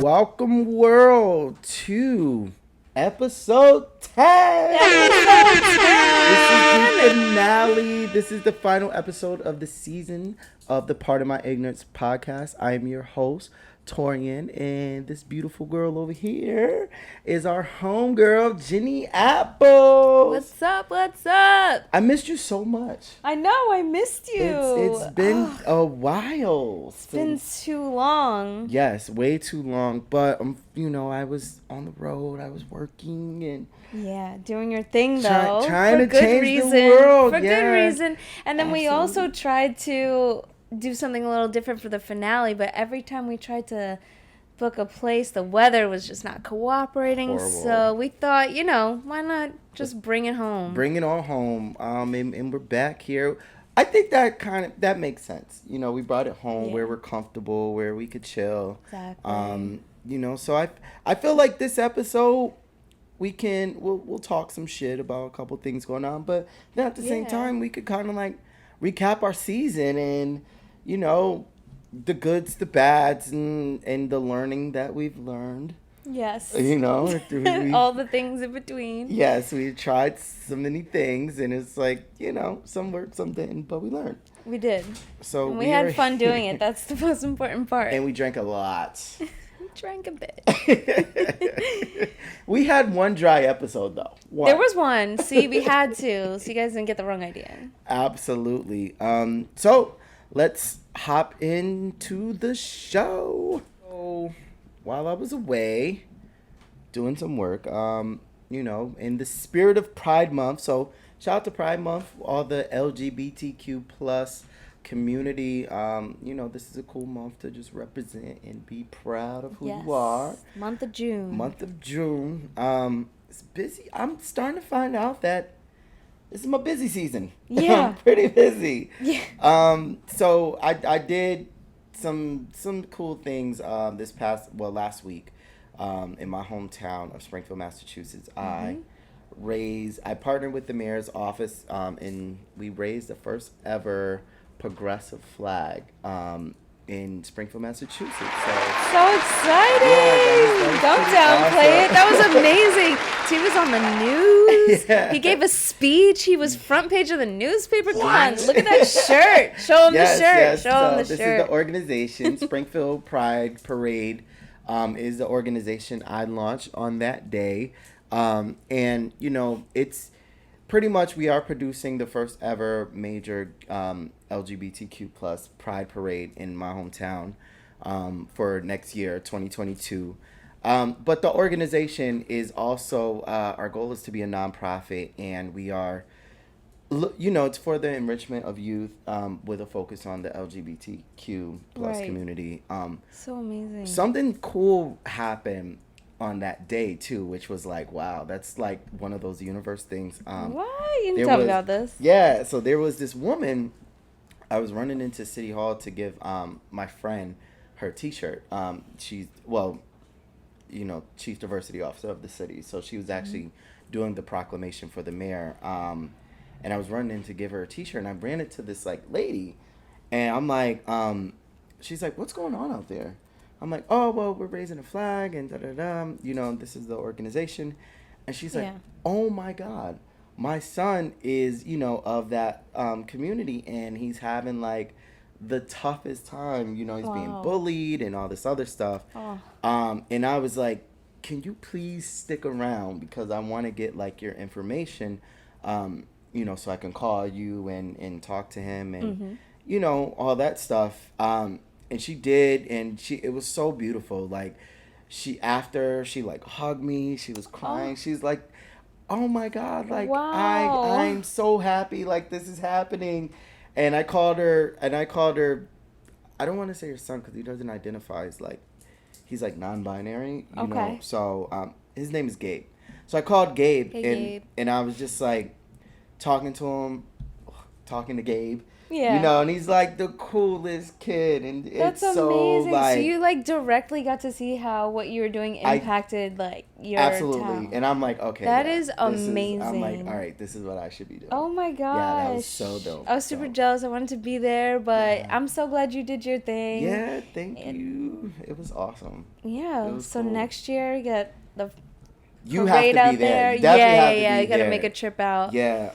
Welcome, world, to episode 10. This is the finale. This is the final episode of the season of the Part of My Ignorance podcast. I am your host, Torian, and this beautiful girl over here is our homegirl, Jenny Apple. What's up? What's up? I missed you so much. I know, I missed you. It's been a while. It's been too long. Yes, way too long. But, I was on the road. I was working and... Yeah, doing your thing, though. Trying to good change reason. the world. For good reason. And then Absolutely. we also tried to do something a little different for the finale, but every time we tried to book a place, the weather was just not cooperating. Horrible. So we thought, why not just bring it home? Bring it all home. And we're back here. I think that makes sense. We brought it home where we're comfortable, where we could chill. Exactly. So I feel like this episode we'll talk some shit about a couple things going on, but then at the same time we could kind of like recap our season and the goods, the bads, and the learning that we've learned. Yes. All the things in between. Yes, we tried so many things, and it's like, some worked, some didn't, but we learned. We did. So and we had fun doing it. That's the most important part. And we drank a lot. We drank a bit. We had one dry episode, though. There was one. See, we had to. So you guys didn't get the wrong idea. Absolutely. So let's hop into the show. So, while I was away doing some work, in the spirit of Pride Month, so shout out to Pride Month, all the LGBTQ plus community. This is a cool month to just represent and be proud of who you are. Month of June. It's busy. I'm starting to find out that this is my busy season. Yeah. I'm pretty busy. Yeah. So I did some cool things last week in my hometown of Springfield, Massachusetts. Mm-hmm. I partnered with the mayor's office and we raised the first ever progressive flag in Springfield, Massachusetts. So exciting! Don't downplay it. That was amazing. He was on the news. Yeah. He gave a speech. He was front page of the newspaper. Come on, look at that shirt. Show him the shirt. Yes. Show him the this shirt. This is the organization. Springfield Pride Parade is the organization I launched on that day. It's pretty much we are producing the first ever major LGBTQ plus Pride Parade in my hometown for next year, 2022. But the organization is also, our goal is to be a nonprofit, and we are, it's for the enrichment of youth with a focus on the LGBTQ plus community. So amazing. Something cool happened on that day too, which was like, wow, that's like one of those universe things. What? You didn't tell me about this. Yeah, so there was this woman. I was running into City Hall to give my friend her T-shirt. She's Chief Diversity Officer of the city, so she was actually doing the proclamation for the mayor. And I was running in to give her a T-shirt, and I ran into this like lady, and I'm like, she's like, "What's going on out there?" I'm like, "Oh, well, we're raising a flag and da-da-da, this is the organization." And she's like, "Oh my God, my son is, of that community, and he's having like the toughest time, he's being bullied and all this other stuff." And I was like, "Can you please stick around, because I want to get like your information, so I can call you and talk to him and, all that stuff." And she did, and it was so beautiful. Like, she like hugged me, she was crying. She's like, "Oh my God, like, wow. I'm so happy, like, this is happening." And I called her, I don't want to say her son, because he doesn't identify as, like, he's, like, non-binary, you know? So, his name is Gabe. So I called Gabe, Gabe. and I was just, like, talking to Gabe, Yeah. You know, and he's like the coolest kid, and That's it's so amazing. like. So you like directly got to see how what you were doing impacted like your absolutely, town. and I'm like, okay, That yeah, is amazing. I'm like, all right, this is what I should be doing. Oh my gosh. Yeah, that was so dope. I was super jealous. I wanted to be there, but I'm so glad you did your thing. Yeah, thank you. It was awesome. Yeah. It was So cool. next year you get the you have parade to out be there. there. You definitely have to Yeah. be You gotta there. make a trip out. Yeah.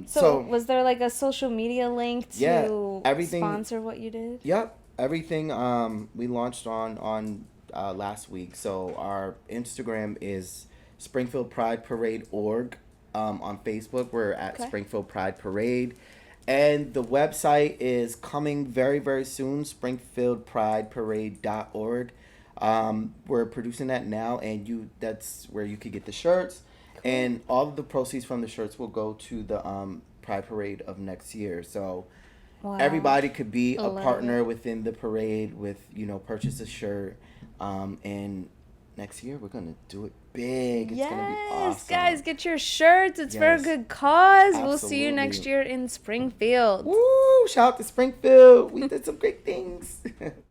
So was there like a social media link to everything, sponsor what you did? Yep. Everything we launched on last week. So our Instagram is Springfield Pride Parade org. On Facebook, we're at Springfield Pride Parade. And the website is coming very, very soon, springfieldprideparade.org. We're producing that now, and that's where you could get the shirts. Cool. And all of the proceeds from the shirts will go to the Pride Parade of next year. So everybody could be a partner within the parade with, purchase a shirt. And next year, we're going to do it big. It's going to be awesome. Guys, get your shirts. It's for a good cause. Absolutely. We'll see you next year in Springfield. Woo! Shout out to Springfield. We did some great things.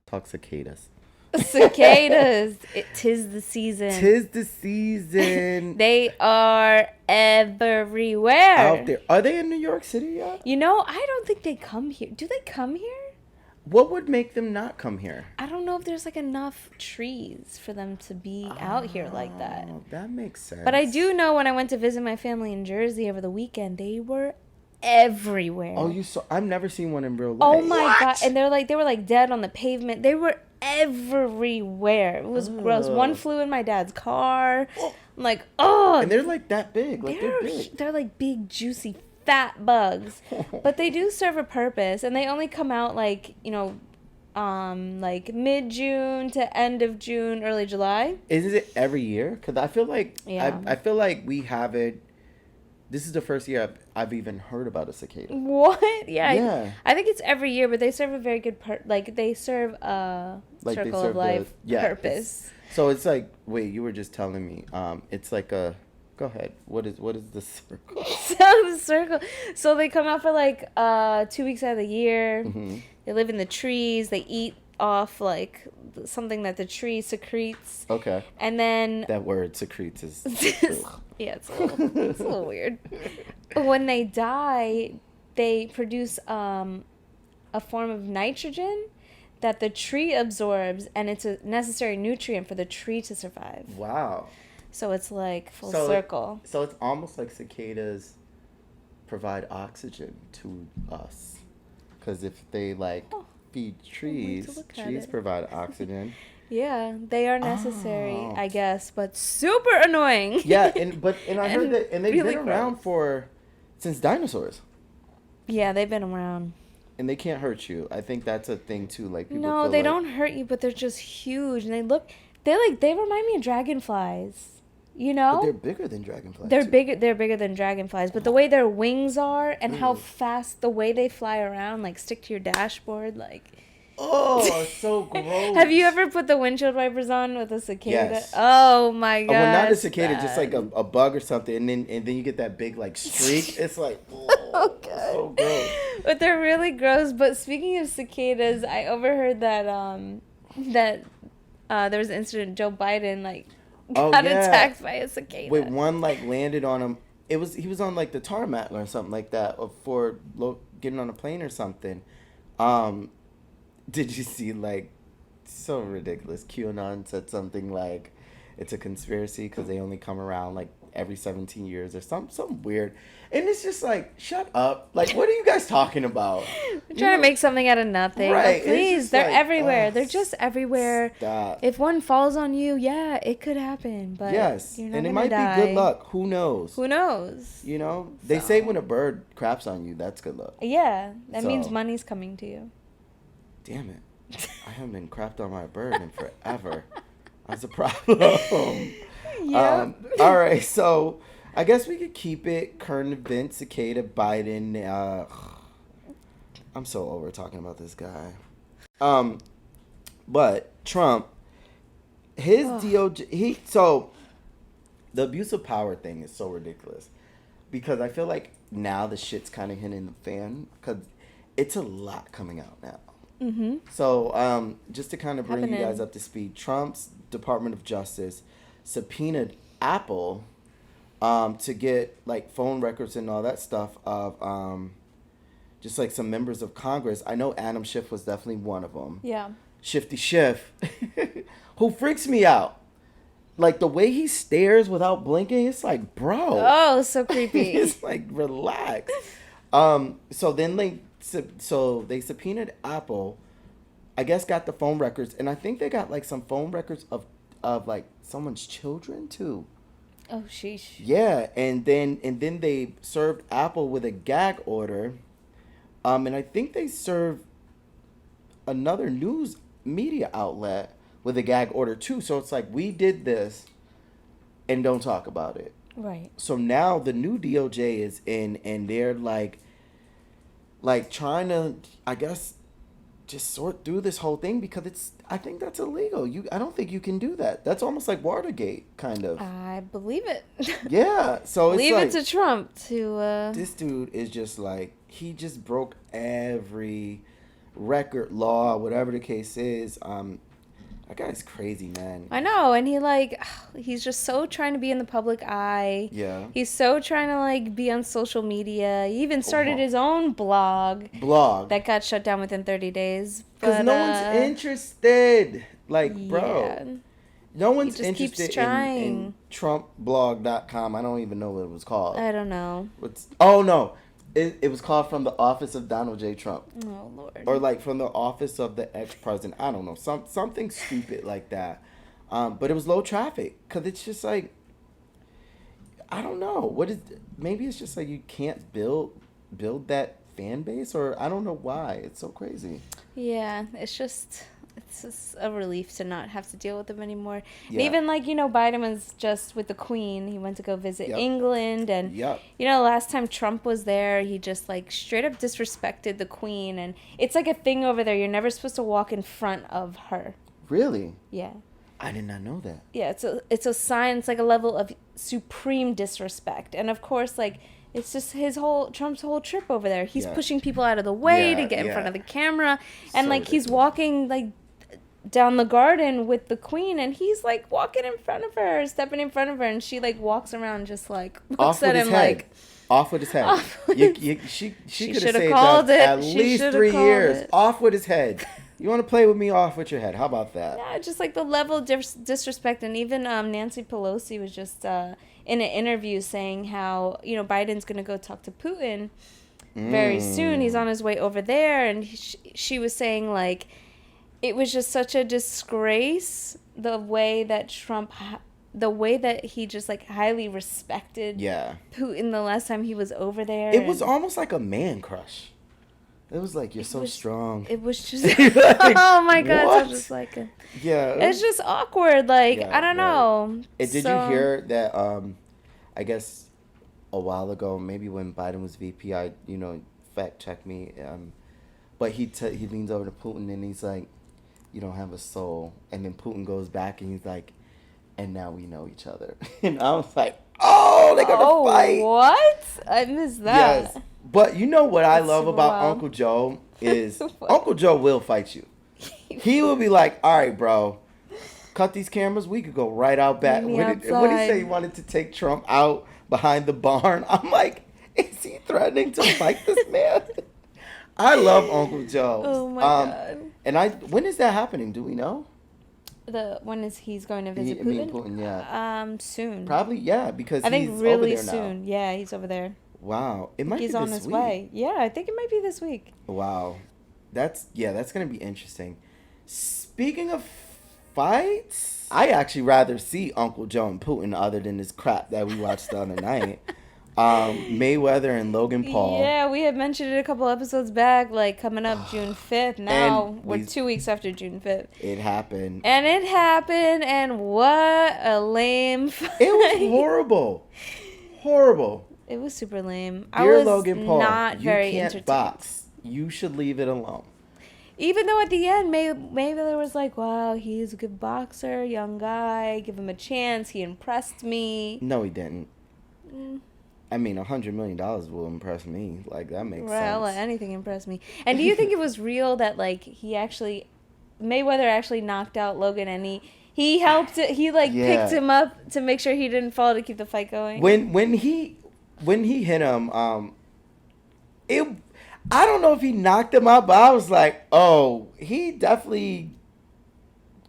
Talk cicadas. Cicadas. Tis the season. Tis the season. They are everywhere. Out there. Are they in New York City yet? I don't think they come here. Do they come here? What would make them not come here? I don't know if there's like enough trees for them to be out here like that. That makes sense. But I do know when I went to visit my family in Jersey over the weekend, they were everywhere. Oh, you saw? I've never seen one in real life. Oh my God. And they were like dead on the pavement. They were everywhere. It was gross. One flew in my dad's car. I'm like, oh. And they're like that big. Like they're big. They're like big, juicy, fat bugs. But they do serve a purpose. And they only come out like, like mid-June to end of June, early July. Is it every year? Because I feel like I feel like we have it. This is the first year I've even heard about a cicada. What? Yeah. I think it's every year, but they serve a very good they serve a circle of life purpose. So it's like, wait, you were just telling me, it's like a. Go ahead. What is the circle? So they come out for like 2 weeks out of the year. Mm-hmm. They live in the trees. They eat off like something that the tree secretes. Okay. And then that word secretes is yeah, it's a little weird. When they die, they produce a form of nitrogen that the tree absorbs, and it's a necessary nutrient for the tree to survive. Wow. So it's like full circle. So it's almost like cicadas provide oxygen to us. Because if they feed trees, trees provide oxygen. Yeah, they are necessary, I guess, but super annoying. Yeah, and I heard that, and they've really been around since dinosaurs. Yeah, they've been around. And they can't hurt you. I think that's a thing too. Like people no, they don't hurt you, but they're just huge, and they remind me of dragonflies. But they're bigger than dragonflies. They're bigger than dragonflies, but the way their wings are and how fast the way they fly around, like stick to your dashboard, like. Oh, so gross. Have you ever put the windshield wipers on with a cicada? Yes. Oh my god. Well, not a cicada, just like a bug or something, and then you get that big streak. It's like, oh god, so gross. But they're really gross. But speaking of cicadas, I overheard that there was an incident. Joe Biden got attacked by a cicada. Wait, one landed on him. He was on the tarmac or something like that, or for getting on a plane or something. Did you see so ridiculous? QAnon said something like it's a conspiracy because they only come around every 17 years or something weird, and it's just shut up. What are you guys talking about? We're trying to make something out of nothing. Right? Please, they're everywhere. They're just everywhere. Stop. If one falls on you, yeah, it could happen. But yes, you're not and it gonna might die. be good luck. Who knows? They say when a bird craps on you, that's good luck. Yeah, that means money's coming to you. Damn it. I haven't been crapped on by a bird in forever. That's a problem. Yeah. All right, so I guess we could keep it current events, cicada, Biden. I'm so over talking about this guy. But Trump, his DOJ, the abuse of power thing is so ridiculous because I feel like now the shit's kind of hitting the fan because it's a lot coming out now. Mm-hmm. So just to kind of bring you Happening. guys up to speed, Trump's Department of Justice subpoenaed Apple to get like phone records and all that stuff of just like some members of Congress. I know Adam Schiff was definitely one of them. Yeah. Shifty Schiff, who freaks me out. Like the way he stares without blinking, it's like, bro. Oh, so creepy. It's like, relax. So then they subpoenaed Apple. I guess got the phone records, and I think they got like some phone records of like someone's children too. Oh, sheesh. Yeah, and then they served Apple with a gag order, and I think they served another news media outlet with a gag order too. So it's like, we did this, and don't talk about it. Right. So now the new DOJ is in, and they're like trying to, I guess, just sort through this whole thing, because I think that's illegal. I don't think you can do that. That's almost like Watergate, kind of. I believe it. Yeah. So it's Leave like, it to Trump to. this dude is just like, he just broke every record, law, whatever the case is. That guy's crazy, man. I know, and he's just so trying to be in the public eye. Yeah. He's so trying to like be on social media. He even started his own blog that got shut down within 30 days. Because no one's interested. Like, bro. Yeah. No one's He just keeps interested trying. in TrumpBlog.com. I don't even know what it was called. I don't know. Oh, no. It was called From the Office of Donald J. Trump. Oh, Lord. Or like From the Office of the Ex-President. I don't know. Something stupid like that. But it was low traffic. Because it's just like, I don't know. Maybe it's just like you can't build that fan base, or I don't know why. It's so crazy. Yeah, it's just a relief to not have to deal with them anymore. Yeah. And even like, Biden was just with the Queen. He went to go visit England, and last time Trump was there, he just like straight up disrespected the Queen, and it's like a thing over there. You're never supposed to walk in front of her. Really? Yeah. I did not know that. Yeah, it's a sign. It's like a level of supreme disrespect, and of course, like, it's just Trump's whole trip over there. He's pushing people out of the way to get in front of the camera, and like ridiculous. he's walking like down the garden with the Queen, and he's like walking in front of her, stepping in front of her, and she like walks around just like looks at him like off with his head. She could have saved called up it. at She least should've 3 called years. it. Off with his head. You want to play with me? Off with your head. How about that? Yeah, just like the level of disrespect. And even Nancy Pelosi was just in an interview saying how, Biden's going to go talk to Putin very soon. He's on his way over there. And she was saying, like, it was just such a disgrace the way that he just, like, highly respected Putin the last time he was over there. It was almost like a man crush. It was like, you're so strong. It was just, like, oh my God, what? so just like, it's just awkward. Like, I don't know. Did you hear that, I guess a while ago, maybe when Biden was VP, fact check me, but he leans over to Putin and he's like, you don't have a soul. And then Putin goes back and he's like, and now we know each other. And I was like, oh, they're going to fight. What? I missed that. Yes. But you know what I love about Uncle Joe is Uncle Joe will fight you. He will be like, all right, bro, cut these cameras. We could go right out back. What did he say? He wanted to take Trump out behind the barn. I'm like, is he threatening to fight this man? I love Uncle Joe. Oh, my God. And when is that happening? Do we know? When is he's going to visit Putin? Putin, yeah. Soon. Probably, yeah, because I think he's really over there soon. now. Yeah, he's over there. Wow. It might be He's this on his week. way. Yeah, I think it might be this week. Wow. That's going to be interesting. Speaking of fights, I actually rather see Uncle Joe and Putin other than this crap that we watched the other night. Mayweather and Logan Paul. Yeah, we had mentioned it a couple episodes back, like coming up June 5th. Now we're 2 weeks after June 5th. It happened. And what a lame fight. It was horrible. Horrible. It was super lame. Dear I was Logan Paul, not very you can't entertained. box. You should leave it alone. Even though at the end, Mayweather was like, wow, he's a good boxer, young guy, give him a chance. He impressed me. No, he didn't. I mean, $100 million will impress me. Like, that makes Well, sense. anything impressed me. And do you think it was real that, like, Mayweather actually knocked out Logan and he helped it, he, like, picked him up to make sure he didn't fall to keep the fight going? When he hit him, I don't know if he knocked him out, but I was like, oh, he definitely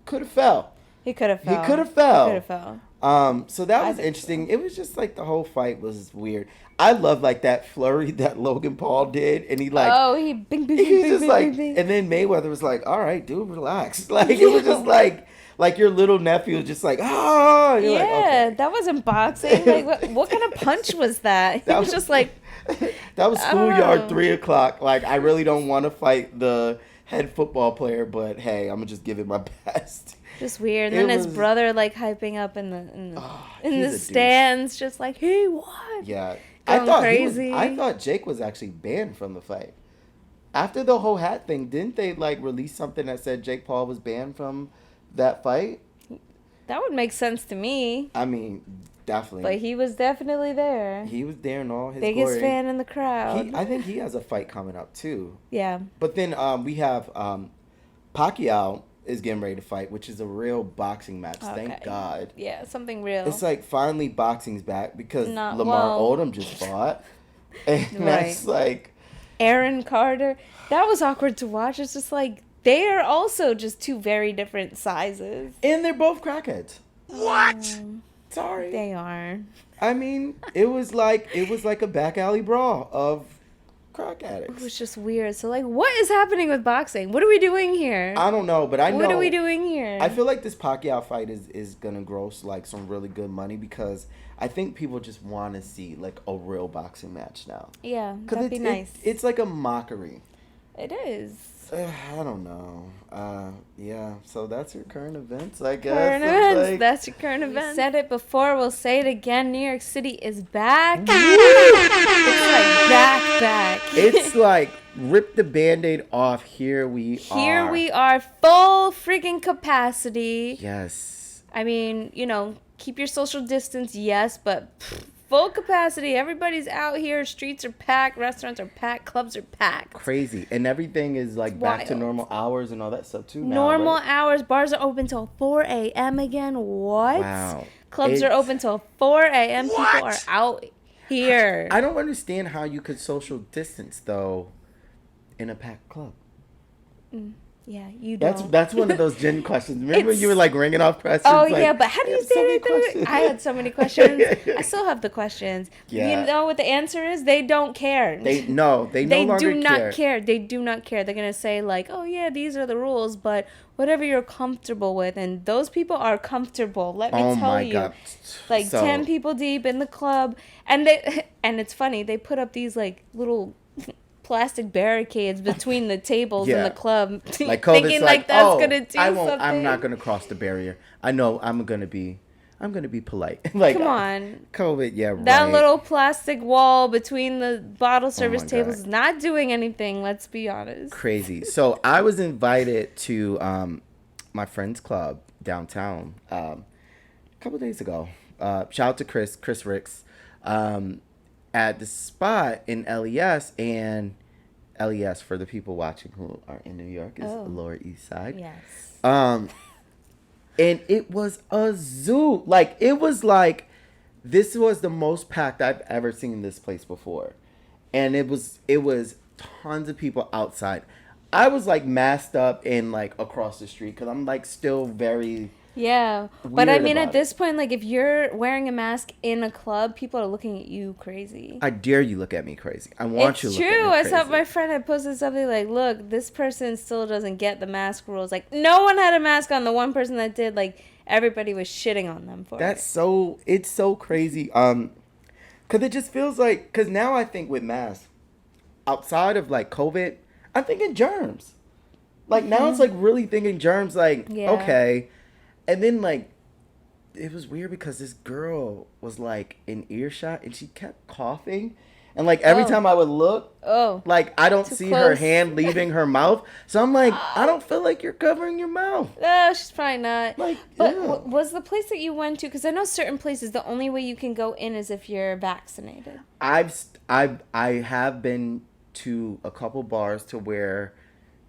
could have fell. He could have fell. He could have fell. Could have fell. So that was interesting. So. It was just like the whole fight was weird. I love like that flurry that Logan Paul did, and he like he bing bing he bing, was just bing, like, bing, bing. And then Mayweather was like, all right, dude, relax. Like it was just like your little nephew was just like, oh, yeah, like, okay. That wasn't boxing. Like what kind of punch was that? He was just like, that was schoolyard 3:00. Like I really don't want to fight the head football player, but hey, I'm gonna just give it my best. Just weird. And then his brother like hyping up in the stands, just like he won. Yeah, going crazy. I thought Jake was actually banned from the fight after the whole hat thing. Didn't they like release something that said Jake Paul was banned from that fight? That would make sense to me. I mean, definitely. But he was definitely there. He was there in all his biggest glory. fan in the crowd. I think he has a fight coming up too. Yeah. But then we have Pacquiao is getting ready to fight, which is a real boxing match. Okay. Thank God. Yeah, something real. It's like finally boxing's back because Lamar Odom just fought. And that's like... Aaron Carter. That was awkward to watch. It's just like, they are also just two very different sizes. And they're both crackheads. What? Sorry. They are. I mean, it was like a back alley brawl of crack addicts. It was just weird. So, like, what is happening with boxing? What are we doing here? I don't know, but I know. What are we doing here? I feel like this Pacquiao fight is going to gross, like, some really good money because I think people just want to see, like, a real boxing match now. Yeah, that'd be nice. It's like a mockery. It is. I don't know. Yeah, so that's your current events, I guess. Current events. That's your current events. Said it before, we'll say it again. New York City is back. It's like back. It's like rip the Band-Aid off. Here we are. Here we are, full freaking capacity. Yes. I mean, keep your social distance, yes, but full capacity. Everybody's out here. Streets are packed. Restaurants are packed. Clubs are packed. Crazy. And everything is like back to normal hours and all that stuff too now, normal right? hours. Bars are open till 4 a.m. again. What? Wow. Clubs are open till 4 a.m. People are out here. I don't understand how you could social distance, though, in a packed club. Yeah, you don't. That's one of those Jen questions. Remember you were like ringing off questions? Oh, yeah, but how do you say it? I had so many questions. I still have the questions. Yeah. You know what the answer is? They don't care. They no longer do not care. They do not care. They're going to say like, oh, yeah, these are the rules, but whatever you're comfortable with. And those people are comfortable. Let me tell you. God. Like 10 people deep in the club. And it's funny. They put up these like little plastic barricades between the tables in the club, like thinking like that's gonna do something. I'm not gonna cross the barrier. I know I'm gonna be polite. Like, come on, COVID, yeah, right. That little plastic wall between the bottle service tables is not doing anything. Let's be honest. Crazy. So I was invited to my friend's club downtown a couple days ago. Shout out to Chris Ricks. At the spot in LES, and LES, for the people watching who are in New York, is Lower East Side. Yes. And it was a zoo. Like, it was like, this was the most packed I've ever seen this place before. And it was tons of people outside. I was like masked up and like across the street because I'm like still very... Yeah, but I mean, at this point, like, if you're wearing a mask in a club, people are looking at you crazy. I dare you look at me crazy. I want you to look at me crazy. It's true. I saw my friend had posted something like, look, this person still doesn't get the mask rules. Like, no one had a mask on. The one person that did, like, everybody was shitting on them for it. It's so crazy. Because it just feels like, because now I think with masks, outside of, like, COVID, I'm thinking germs. Like, now it's, like, really thinking germs, like, okay. And then, like, it was weird because this girl was, like, in earshot, and she kept coughing. And like every Oh. time I would look, Oh. like I don't Too see her close. hand leaving her mouth. So I'm like, I don't feel like you're covering your mouth. She's probably not. Like, But ew. was the place that you went to? Because I know certain places the only way you can go in is if you're vaccinated. I have been to a couple bars to where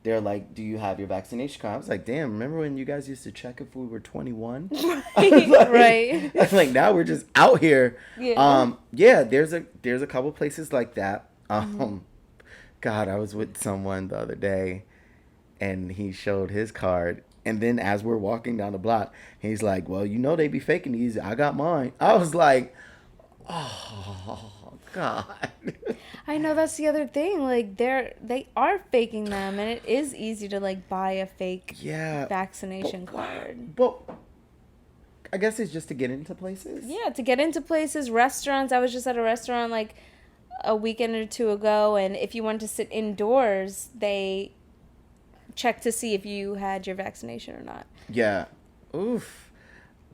they're like, "Do you have your vaccination card?" I was like, "Damn, remember when you guys used to check if we were 21?" Right. I was like, now we're just out here. Yeah. Yeah. There's a couple places like that. God, I was with someone the other day, and he showed his card. And then as we're walking down the block, he's like, "Well, you know they be faking these. I got mine." I was like, "Oh God." I know that's the other thing. Like they are faking them, and it is easy to like buy a fake vaccination card. But I guess it's just to get into places. Yeah, to get into places, restaurants. I was just at a restaurant like a weekend or two ago, and if you want to sit indoors, they check to see if you had your vaccination or not. Yeah. Oof.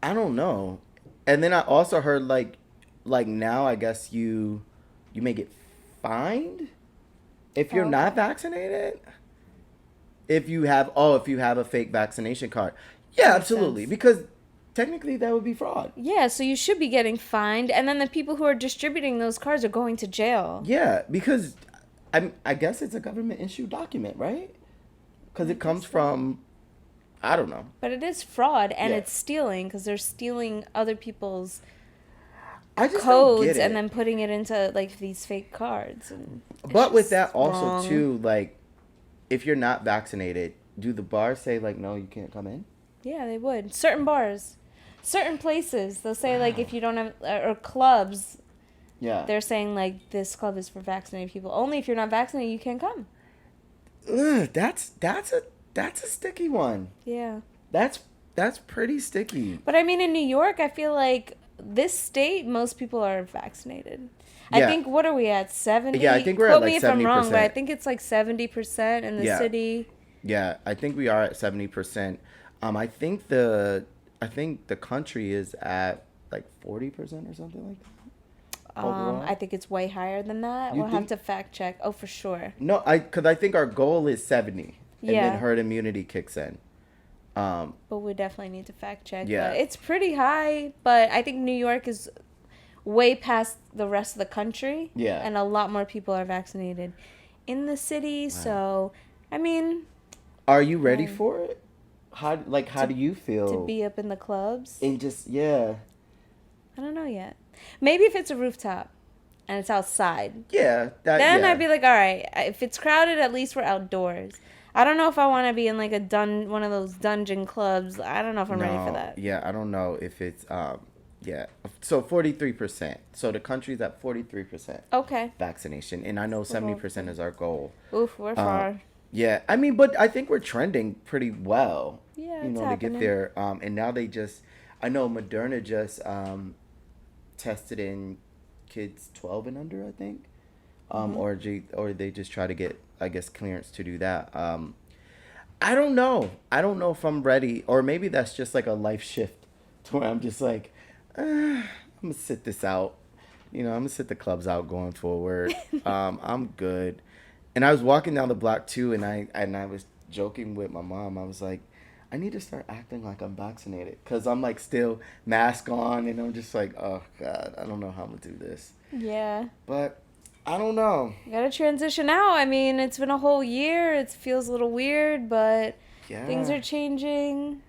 I don't know. And then I also heard like now I guess you may get fined if you're not vaccinated. If you have a fake vaccination card. Yeah, absolutely. Sense. Because technically that would be fraud. Yeah, so you should be getting fined, and then the people who are distributing those cards are going to jail. Yeah, because I guess it's a government issued document, right? Because it comes from, I don't know. But it is fraud, and it's stealing, because they're stealing other people's codes and then putting it into like these fake cards. And but with that also wrong. too, like, if you're not vaccinated, do the bars say like, no, you can't come in? Yeah, they would. Certain bars, certain places, they'll say like if you don't have, or clubs. Yeah. They're saying like this club is for vaccinated people. Only if you're not vaccinated, you can't come. Ugh, that's a sticky one. Yeah. That's pretty sticky. But I mean, in New York, I feel like this state, most people are vaccinated. Yeah. I think, what are we at, 70? Yeah, I think we're Quote at like 70%. me if I'm wrong, but I think it's like 70% in the city. Yeah, I think we are at 70%. I think the country is at like 40% or something like that. Overall? I think it's way higher than that. We'll have to fact check. Oh, for sure. No, because I think our goal is 70, and Yeah. then herd immunity kicks in. But we definitely need to fact check. Yeah. But it's pretty high, but I think New York is way past the rest of the country. Yeah. And a lot more people are vaccinated in the city. Wow. So, I mean, are you ready for it? How do you feel to be up in the clubs? And just I don't know yet. Maybe if it's a rooftop and it's outside. Yeah. Then I'd be like, all right, if it's crowded, at least we're outdoors. I don't know if I want to be in like one of those dungeon clubs. I don't know if I'm ready for that. Yeah, I don't know if it's So 43%. So the country's at 43%. Okay. Vaccination, and I know 70% is our goal. Oof, we're far. Yeah, I mean, but I think we're trending pretty well. Yeah, it's happening. To get there. And now I know Moderna just tested in kids 12 and under, I think. Or they just try to get, I guess, clearance to do that. I don't know. I don't know if I'm ready, or maybe that's just like a life shift to where I'm just like, I'm gonna sit this out. I'm gonna sit the clubs out going forward. I'm good. And I was walking down the block too, and I was joking with my mom. I was like, I need to start acting like I'm vaccinated, because I'm like still mask on, and I'm just like, oh God, I don't know how I'm gonna do this. Yeah. But I don't know. You gotta transition out. I mean, it's been a whole year. It feels a little weird, but things are changing.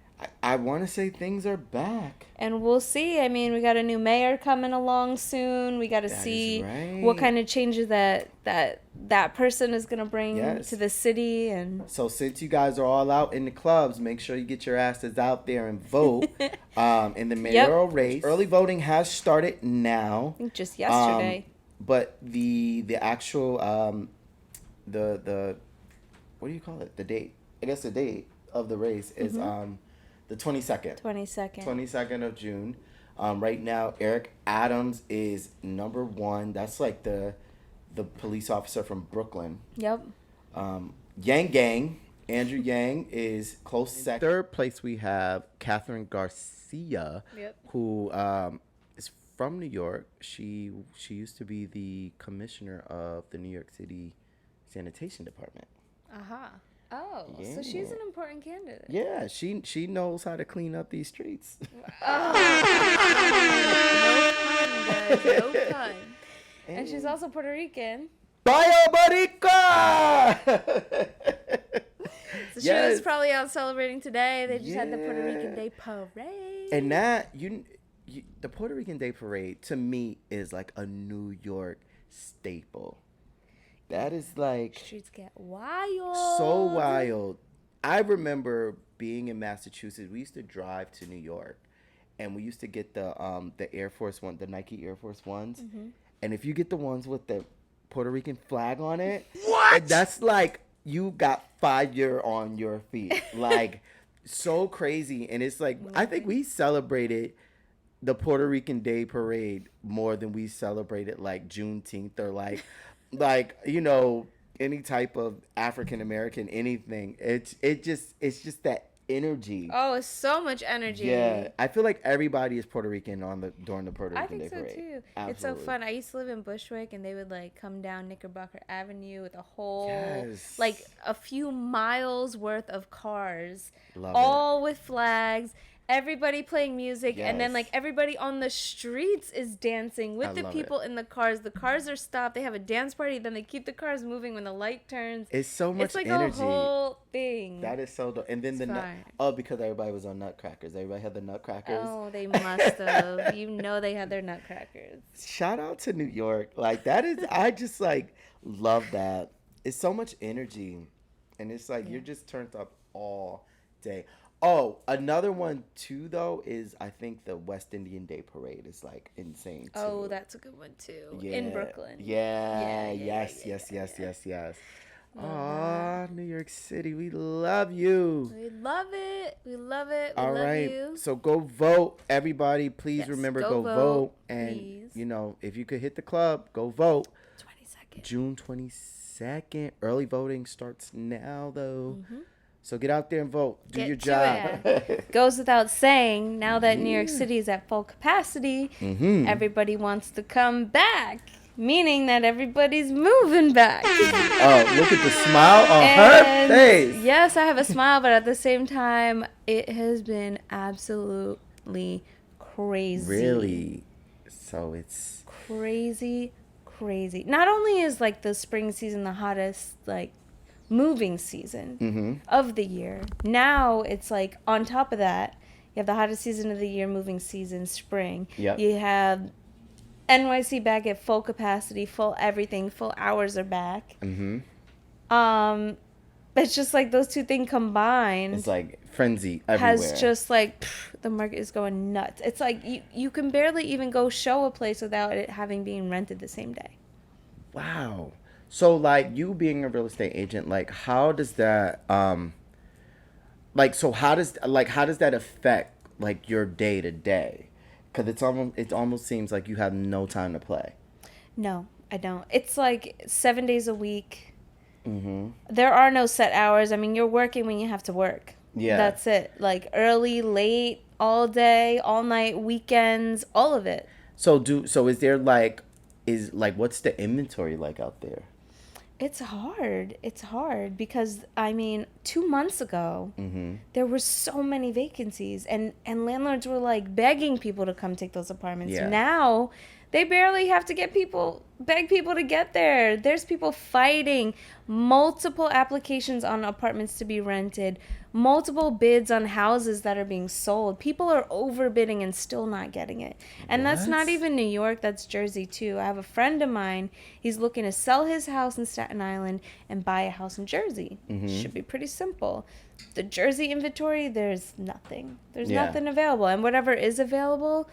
I want to say things are back. And we'll see. I mean, we got a new mayor coming along soon. We got to see what kind of changes that person is going to bring to the city. And so since you guys are all out in the clubs, make sure you get your asses out there and vote in the mayoral race. Early voting has started now. I think just yesterday. But the actual the what do you call it? The date. I guess the date of the race is the 22nd. 22nd of June. Right now, Eric Adams is number 1. That's like the police officer from Brooklyn. Yep. Yang Gang, Andrew Yang is close second. Third place we have Catherine Garcia, who is from New York. She used to be the commissioner of the New York City sanitation department. Uh-huh. Oh, so she's an important candidate. Yeah, she knows how to clean up these streets. Oh, no pun, guys, no pun. And she's also Puerto Rican. Bio Barica! So she was probably out celebrating today. They just had the Puerto Rican Day Parade. And that, the Puerto Rican Day Parade, to me, is like a New York staple. That is like... Streets get wild. So wild. I remember being in Massachusetts. We used to drive to New York. And we used to get the Air Force One, the Nike Air Force Ones. Mm-hmm. And if you get the ones with the Puerto Rican flag on it... What? That's like... You got fire on your feet. Like, so crazy. And it's like, I think we celebrated the Puerto Rican Day Parade more than we celebrated, like, Juneteenth or, like, any type of African American anything. It's just that energy. Oh, it's so much energy. Yeah, I feel like everybody is Puerto Rican during the Puerto Rican Day Parade. I think so too. Absolutely. It's so fun. I used to live in Bushwick, and they would like come down Knickerbocker Avenue with a whole like a few miles worth of cars, all with flags. Everybody playing music, and then like everybody on the streets is dancing with the people in the cars. The cars are stopped. They have a dance party. Then they keep the cars moving when the light turns. It's so much energy. It's like a whole thing. That is so dope. And then because everybody was on Nutcrackers. Everybody had the Nutcrackers. Oh, they must have. They had their Nutcrackers. Shout out to New York. Like that is, I just like love that. It's so much energy, and it's like you're just turned up all day. Oh, another one too though is I think the West Indian Day Parade is like insane too. Oh, that's a good one too. Yeah. In Brooklyn. Yes. Aw, New York City, we love you. We love it. We love it. All right. So go vote, everybody. Please remember go vote. And please. If you could hit the club, go vote. 22nd. June 22nd. Early voting starts now though. Mm-hmm. So get out there and vote. Do your job. Goes without saying, now that New York City is at full capacity, everybody wants to come back, meaning that everybody's moving back. Oh, look at the smile on her face. Yes, I have a smile, but at the same time, it has been absolutely crazy. Really? So it's... Crazy. Not only is, like, the spring season the hottest, like, moving season of the year. Now it's like on top of that, you have the hottest season of the year, moving season, spring. Yep. You have NYC back at full capacity, full everything, full hours are back. It's just like those two things combined. It's like frenzy everywhere. Has just like the market is going nuts. It's like you can barely even go show a place without it having been rented the same day. Wow. So, like, you being a real estate agent, like, how does that, how does that affect, like, your day to day? Because it almost seems like you have no time to play. No, I don't. It's like 7 days a week. There are no set hours. I mean, you're working when you have to work. Yeah. That's it. Like, early, late, all day, all night, weekends, all of it. So is there, what's the inventory like out there? It's hard because, I mean, 2 months ago, there were so many vacancies and landlords were like begging people to come take those apartments. Yeah. Now they barely have to beg people to get there. There's people fighting, multiple applications on apartments to be rented, multiple bids on houses that are being sold. People are overbidding and still not getting it. And that's not even New York, that's Jersey too. I have a friend of mine, he's looking to sell his house in Staten Island and buy a house in Jersey. Should be pretty simple. The Jersey inventory, there's nothing. There's nothing available. And whatever is available,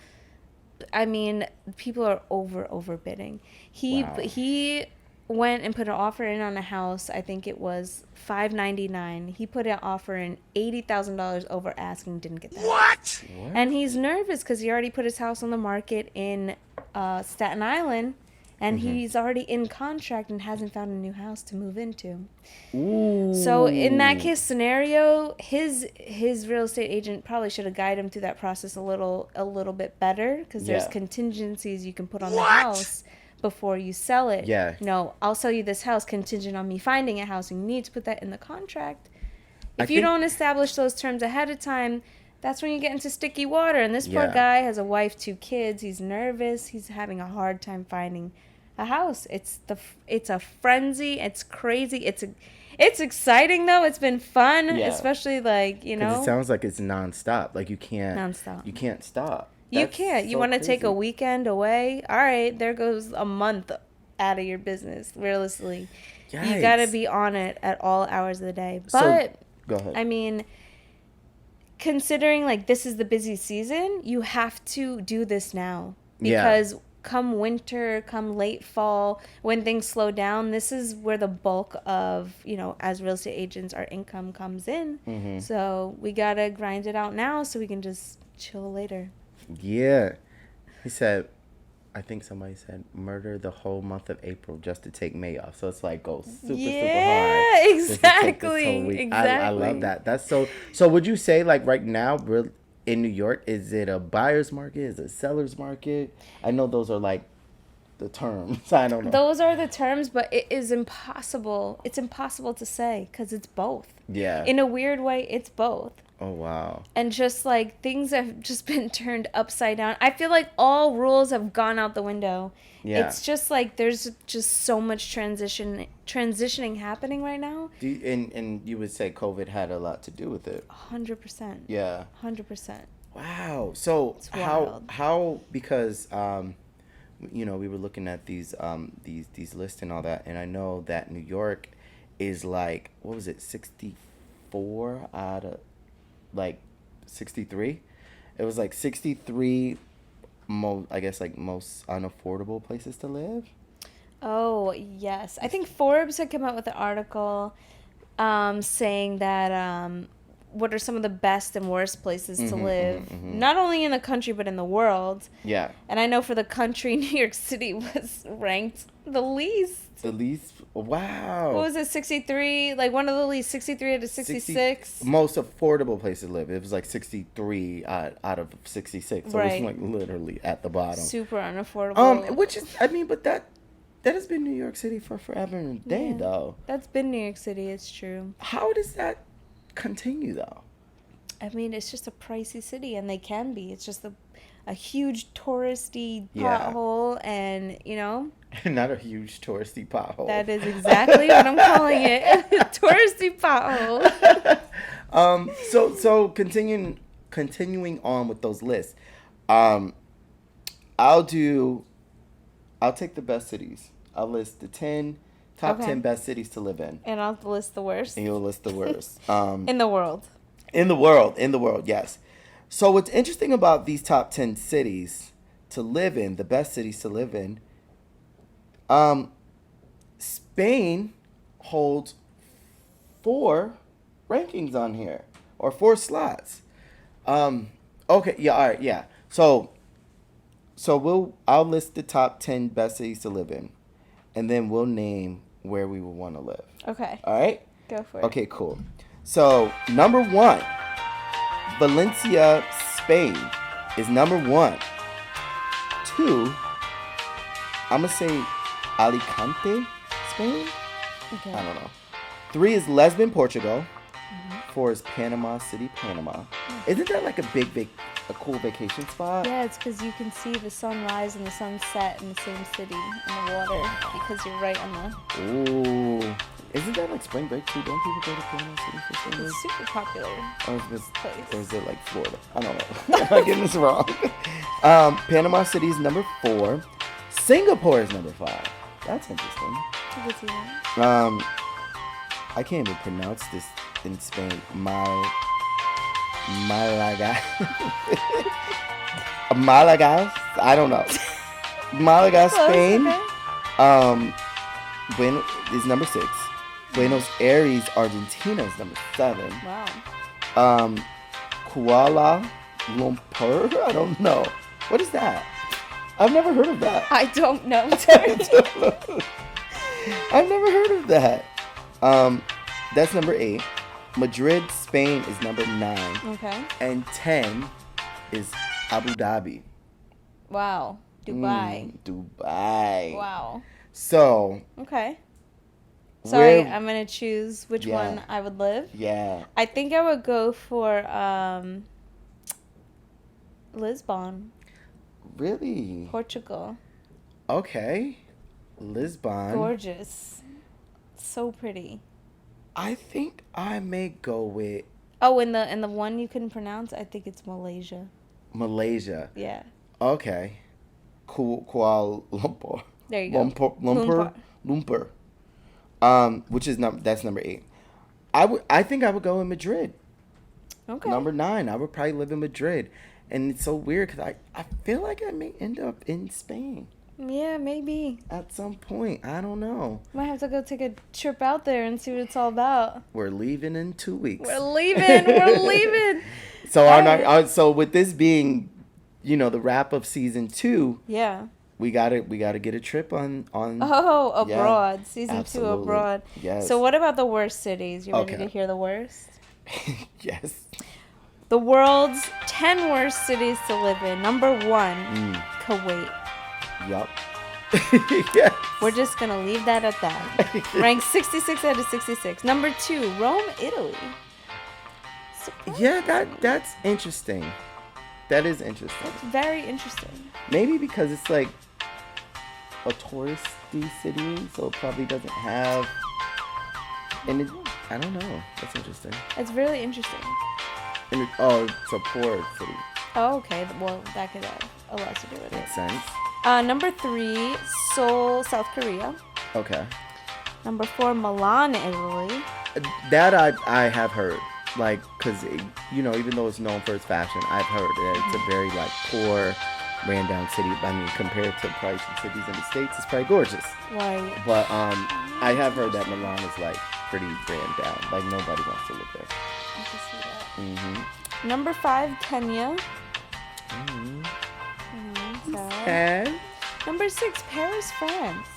I mean, people are overbidding. He went and put an offer in on a house. I think it was $599. He put an offer in $80,000 over asking, didn't get that. What? And he's nervous because he already put his house on the market in Staten Island, and he's already in contract and hasn't found a new house to move into. Ooh. So in that case scenario, his real estate agent probably should have guided him through that process a little bit better, because there's contingencies you can put on the house before you sell it. Yeah. No, I'll sell you this house contingent on me finding a house. You need to put that in the contract. If you don't establish those terms ahead of time, that's when you get into sticky water. And this poor guy has a wife, 2 kids. He's nervous. He's having a hard time finding a house. It's a frenzy. It's crazy. It's exciting though. It's been fun, especially like, you know. It sounds like it's nonstop. Like you can't nonstop. You can't stop. You can't. You want to take a weekend away? All right, there goes a month out of your business. Realistically, you got to be on it at all hours of the day. But go ahead. I mean, considering like this is the busy season, you have to do this now, because come winter, come late fall, when things slow down, this is where the bulk of, you know, as real estate agents, our income comes in. Mm-hmm. So we got to grind it out now so we can just chill later. Yeah. He said, I think somebody said, murder the whole month of April just to take May off. So it's like go super hard. Yeah, exactly. Exactly. I love that. That's so would you say like right now in New York, is it a buyer's market? Is it a seller's market? I know those are like the terms. I don't know. Those are the terms, but it is impossible. It's impossible to say because it's both. Yeah. In a weird way, it's both. Oh, wow. And just like things have just been turned upside down. I feel like all rules have gone out the window. Yeah. It's just like there's just so much transitioning happening right now. And you would say COVID had a lot to do with it. 100%. Yeah. 100%. Wow. So how because you know, we were looking at these lists and all that, and I know that New York is like, what was it, 64 out of like 63? It was like 63 most unaffordable places to live. Oh, yes. I think Forbes had come out with an article saying that what are some of the best and worst places to live, not only in the country but in the world. Yeah. And I know for the country, New York City was ranked the least. The least? Wow. What was it, 63? Like one of the least, 63 out of 66? Most affordable places to live. It was like 63 out of 66. So it was like literally at the bottom. Super unaffordable. Which is, I mean, but that has been New York City for forever and a day, though. That's been New York City, it's true. How does that continue, though? I mean, it's just a pricey city, and they can be. It's just a huge touristy pothole, and, you know. Not a huge touristy pothole. That is exactly what I'm calling it. Touristy pothole. So continuing on with those lists. I'll take the best cities. I'll list the top 10 best cities to live in. And I'll list the worst. And you'll list the worst. In the world. In the world, yes. So what's interesting about these top 10 cities to live in, the best cities to live in, Spain holds 4 rankings on here, or 4 slots. Okay, yeah, all right, yeah. So I'll list the top 10 best cities to live in, and then we'll name where we would want to live. Okay. All right? Go for it. Okay, cool. So, number 1, Valencia, Spain is number 1. 2, I'm going to say Alicante, Spain? Okay. I don't know. 3 is Lisbon, Portugal. 4 is Panama City, Panama. Isn't that like a cool vacation spot? Yeah, it's because you can see the sunrise and the sunset in the same city in the water because you're right on the... Ooh. Isn't that like spring break too? Don't people go to Panama City for spring break? It's super popular. Or is it like Florida? I don't know. I'm getting this wrong. Panama City is number 4. Singapore is number 5. That's interesting. I can't even pronounce this in Spain. Malaga. Malaga. I don't know. Malaga, Spain. Is number 6. Buenos Aires, Argentina is number 7. Wow. Kuala Lumpur. I don't know. What is that? I've never heard of that. I don't know. I've never heard of that. That's number 8. Madrid, Spain is number 9. Okay. And 10 is Abu Dhabi. Wow. Dubai. Dubai. Wow. So. Okay. Sorry, I'm going to choose which one I would live. Yeah. I think I would go for Lisbon. Really? Portugal. Okay. Lisbon. Gorgeous. So pretty. I think I may go with. Oh, and the one you couldn't pronounce, I think it's Malaysia. Malaysia. Yeah. Okay. Kuala Lumpur. There you go. Lumpur. Which is that's number 8. I think I would go in Madrid. Okay. Number 9, I would probably live in Madrid, and it's so weird because I feel like I may end up in Spain. Yeah, maybe. At some point, I don't know. Might have to go take a trip out there and see what it's all about. We're leaving in 2 weeks. We're leaving. So so with this being, the wrap of season 2. Yeah. We gotta get a trip on. Oh, abroad. Yeah, season absolutely. 2 abroad. Yes. So what about the worst cities? You ready to hear the worst? Yes. The world's 10 worst cities to live in. Number 1, Kuwait. Yup. Yes. We're just gonna leave that at that. Ranked 66 out of 66. Number 2, Rome, Italy. Yeah, that's interesting. That is interesting. That's very interesting. Maybe because it's like a touristy city, so it probably doesn't have. And I don't know. That's interesting. It's really interesting. And it's a poor city. Oh, okay. Well, that could have a lot to do with it. Makes sense. Number 3, Seoul, South Korea. Okay. Number 4, Milan, Italy. That I have heard. Like, because, even though it's known for its fashion, I've heard that it's a very, poor, ran-down city. I mean, compared to probably some cities in the States, it's probably gorgeous. Right. But I have heard that Milan is, pretty ran down. Like, nobody wants to live there. I can see that. Mm-hmm. Number 5, Kenya. And number 6, Paris, France.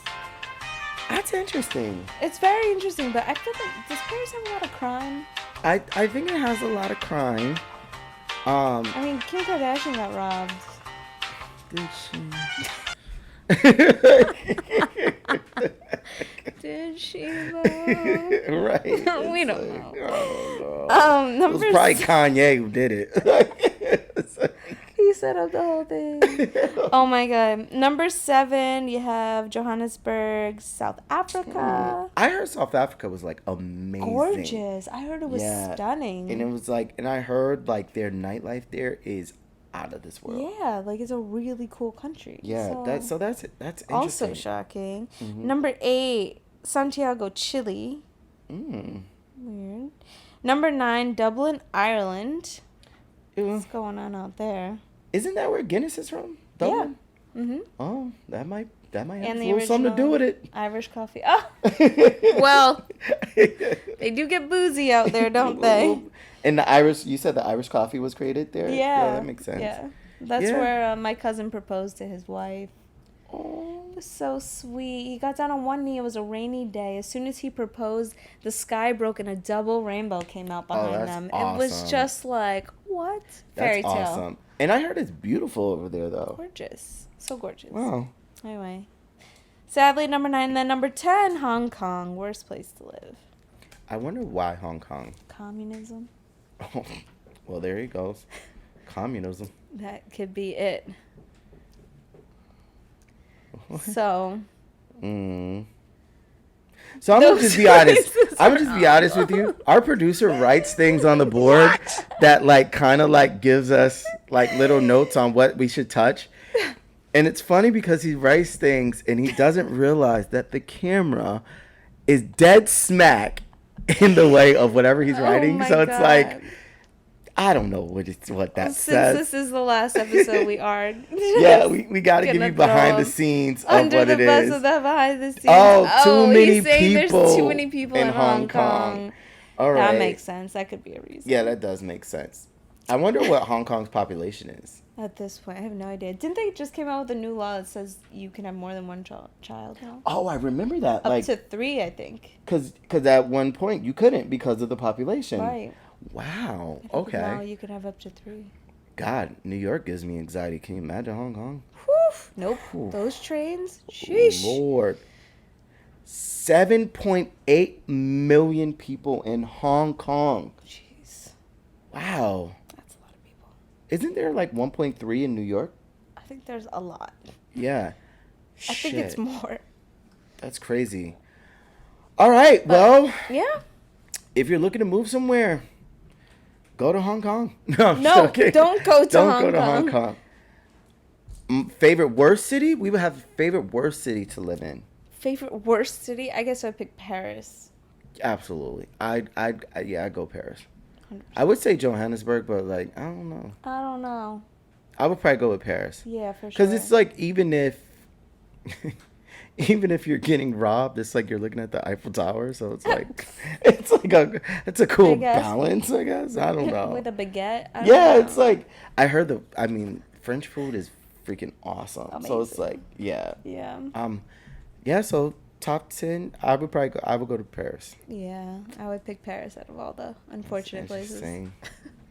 That's interesting. It's very interesting, but I feel like, does Paris have a lot of crime? I think it has a lot of crime. I mean, Kim Kardashian got robbed. Did she? Did she though? Right. We don't know. It Number was probably Kanye who did it. He set up the whole thing. Oh my god. Number 7, you have Johannesburg, South Africa. I heard South Africa was amazing. Gorgeous. I heard it was stunning. And it was and I heard their nightlife there is out of this world. Yeah, it's a really cool country. Yeah, that's interesting. Also shocking. Mm-hmm. Number 8, Santiago, Chile. Weird. Number 9, Dublin, Ireland. What's going on out there? Isn't that where Guinness is from? Dublin? Yeah. Mm-hmm. Oh, that might have and a little something to do with it. Irish coffee. Oh, well, they do get boozy out there, don't they? And you said the Irish coffee was created there? Yeah. That makes sense. Yeah. That's where my cousin proposed to his wife. Oh. It was so sweet. He got down on one knee. It was a rainy day. As soon as he proposed, the sky broke and a double rainbow came out behind them. Awesome. It was just what? Fairy tale. That's awesome. And I heard it's beautiful over there, though. Gorgeous. So gorgeous. Wow. Anyway. Sadly, number 9. Then number 10, Hong Kong. Worst place to live. I wonder why Hong Kong. Communism. Oh, well, there he goes. Communism. That could be it. So. So I'm gonna just be honest. I'm gonna just be honest with you. Our producer writes things on the board that kind of gives us little notes on what we should touch. And it's funny because he writes things and he doesn't realize that the camera is dead smack in the way of whatever he's writing. So it's God. I don't know what that says. Since this is the last episode, we are. Yeah, we got to give you behind the scenes of under what the it bus is. Of the behind the scenes. Too many he's saying people. There's too many people in Hong Kong. All right. That makes sense. That could be a reason. Yeah, that does make sense. I wonder what Hong Kong's population is. At this point, I have no idea. Didn't they just came out with a new law that says you can have more than one child now? Oh, I remember that. Up to 3, I think. Because at one point you couldn't because of the population. Right. Wow. I think Okay. now you can have up to 3. God, New York gives me anxiety. Can you imagine Hong Kong? Whew. Nope. Whew. Those trains. Sheesh. Lord. 7.8 million people in Hong Kong. Jeez. Wow. That's a lot of people. Isn't there like 1.3 in New York? I think there's a lot. Yeah. I think it's more. That's crazy. All right. Well, yeah. If you're looking to move somewhere, go to Hong Kong. No, don't go to Hong Kong. Favorite worst city? We would have a favorite worst city to live in. Favorite worst city? I guess I'd pick Paris. Absolutely. I'd go Paris. 100%. I would say Johannesburg, but like I don't know. I would probably go with Paris. Yeah, for sure. Because it's like even if you're getting robbed, it's like you're looking at the Eiffel Tower, so it's like it's a cool balance, I guess. I don't know. With a baguette. I don't know. It's like French food is freaking awesome. Amazing. So it's like Yeah. So top 10, I would go to Paris. Yeah, I would pick Paris out of all the unfortunate places.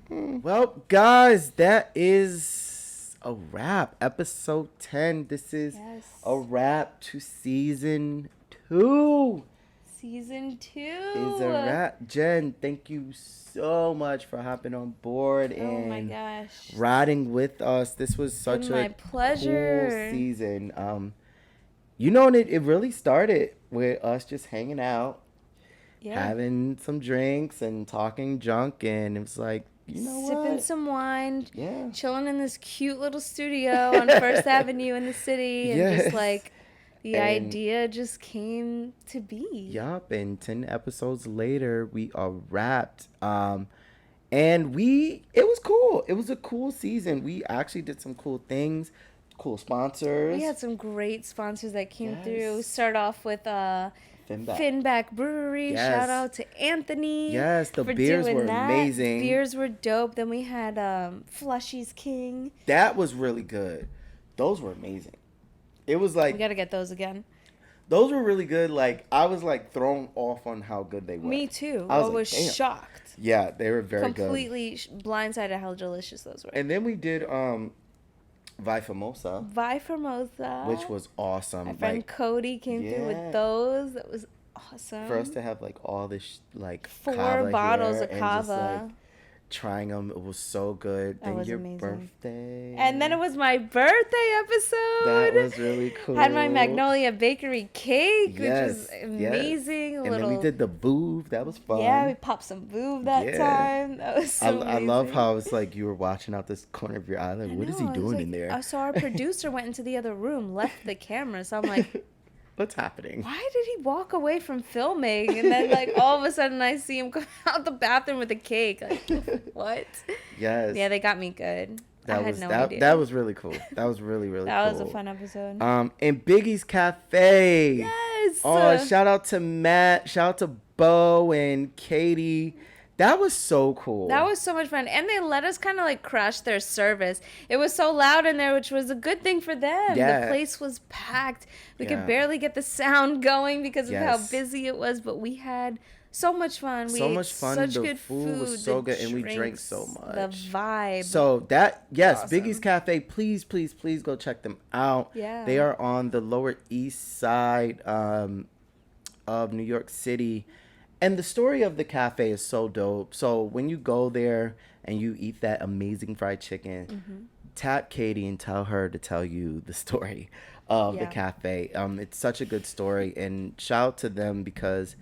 Well, guys, that is a wrap. Episode 10. This is a wrap to season 2. Season 2 is a wrap. Jen, thank you so much for hopping on board and riding with us. This was such a pleasure. Cool season. And it really started with us just hanging out, having some drinks and talking junk, and it was like, sipping some wine, chilling in this cute little studio on First Avenue in the city, and just like the idea just came to be. Yup, and 10 episodes later, we are wrapped. And it was cool. It was a cool season. We actually did some cool things. Cool sponsors. We had some great sponsors that came through. Start off with Finback Brewery. Yes. Shout out to Anthony. Yes, the beers were amazing. Beers were dope. Then we had Flushy's King. That was really good. Those were amazing. It was like we gotta get those again. Those were really good. Like I was like thrown off on how good they were. Me too. I was shocked. Yeah, they were very completely blindsided how delicious those were. And then we did Vi Formosa, which was awesome. My friend Cody came through with those. That was awesome. For us to have like all this 4 bottles of kava. Trying them, it was so good. That then was your amazing. Birthday, and then it was my birthday episode. That was really cool. Had my Magnolia Bakery cake, which was amazing. And then we did the Voov. That was fun. Yeah, we popped some Voov that time. That was so amazing. I love how it's like you were watching out this corner of your eye. Like, what is he doing in there? I saw our producer went into the other room, left the camera. So I'm like, what's happening? Why did he walk away from filming? And then all of a sudden I see him come out the bathroom with a cake. Like, what? Yes. Yeah, they got me good. I had no idea. That was really cool. That was really, really cool. That was a fun episode. And Biggie's Cafe. Yes. Oh, shout out to Matt. Shout out to Bo and Katie. That was so cool. That was so much fun. And they let us kind of crash their service. It was so loud in there, which was a good thing for them. Yeah. The place was packed. We could barely get the sound going because of how busy it was, but we had so much fun. We ate such good food. The food was so good, and we drank so much. The vibe. So awesome. Biggie's Cafe, please, please, please go check them out. Yeah. They are on the Lower East Side of New York City. And the story of the cafe is so dope. So when you go there and you eat that amazing fried chicken, tap Katie and tell her to tell you the story of the cafe. It's such a good story. And shout out to them because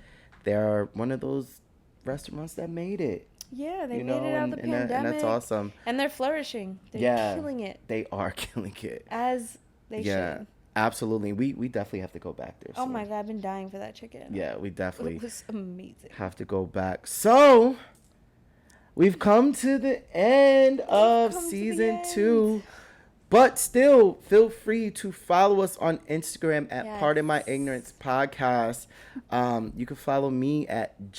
they're one of those restaurants that made it. Yeah, they made it out of the pandemic. And that's awesome. And they're flourishing. They're killing it. They are killing it. As they should. Absolutely. We definitely have to go back there. Oh my God, I've been dying for that chicken. Yeah, we definitely it was amazing. Have to go back. So we've come to the end of season 2. But still, feel free to follow us on Instagram at Pardon My Ignorance Podcast. You can follow me at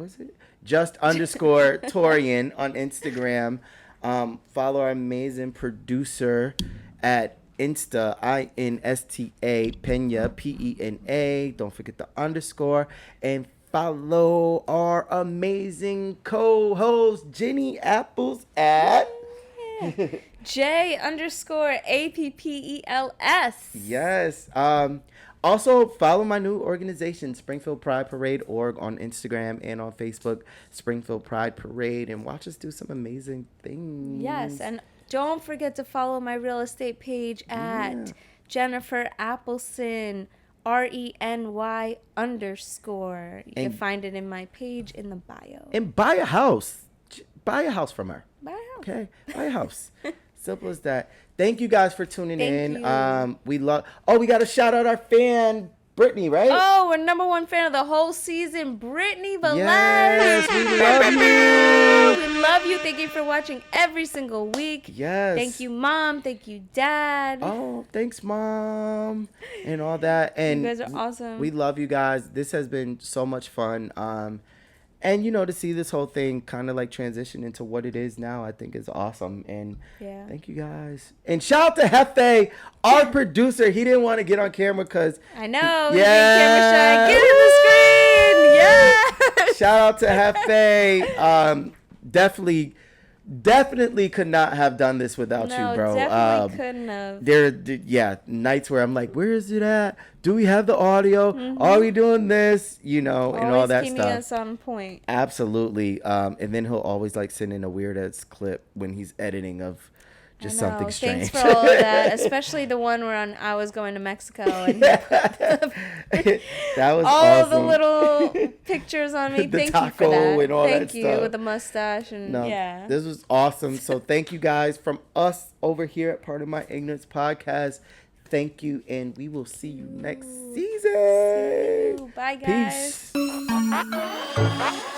was it? Just_Torian on Instagram. Follow our amazing producer at Insta, INSTA, Pena, PENA. Don't forget the underscore. And follow our amazing co-host, Jenny Apples, at... J_APPELS. Yes. Also, follow my new organization, Springfield Pride Parade org, on Instagram and on Facebook, Springfield Pride Parade, and watch us do some amazing things. Yes, and don't forget to follow my real estate page at Jennifer Appleson, RENY_. You can find it in my page in the bio. And buy a house. Buy a house from her. Buy a house. Okay, buy a house. Simple as that. Thank you guys for tuning in. We got to shout out our fan, Brittany, right? Oh, we're number one fan of the whole season, Brittany Velez. Yes, we love you. We love you. Thank you for watching every single week. Yes. Thank you, Mom. Thank you, Dad. Oh, thanks, Mom, and all that. And you guys are awesome. We love you guys. This has been so much fun. And, to see this whole thing kind of like transition into what it is now, I think is awesome. And thank you guys. And shout out to Hefe, our producer. He didn't want to get on camera because... I know. He's camera shy. Get in the screen. Yeah. Shout out to Hefe. Definitely could not have done this without you, bro. Definitely couldn't have. There, nights where I'm like, where is it at? Do we have the audio? Mm-hmm. Are we doing this? And all that stuff. Always keeping us on point. Absolutely. And then he'll always like send in a weird ass clip when he's editing of just something strange. Thanks for all of that, especially the one where I was going to Mexico and that was all awesome. the little pictures on me. Thank you for that. And all thank that you stuff. With the mustache and This was awesome. So thank you guys from us over here at Part of My Ignorance podcast. Thank you, and we will see you next season. Bye, guys. Peace.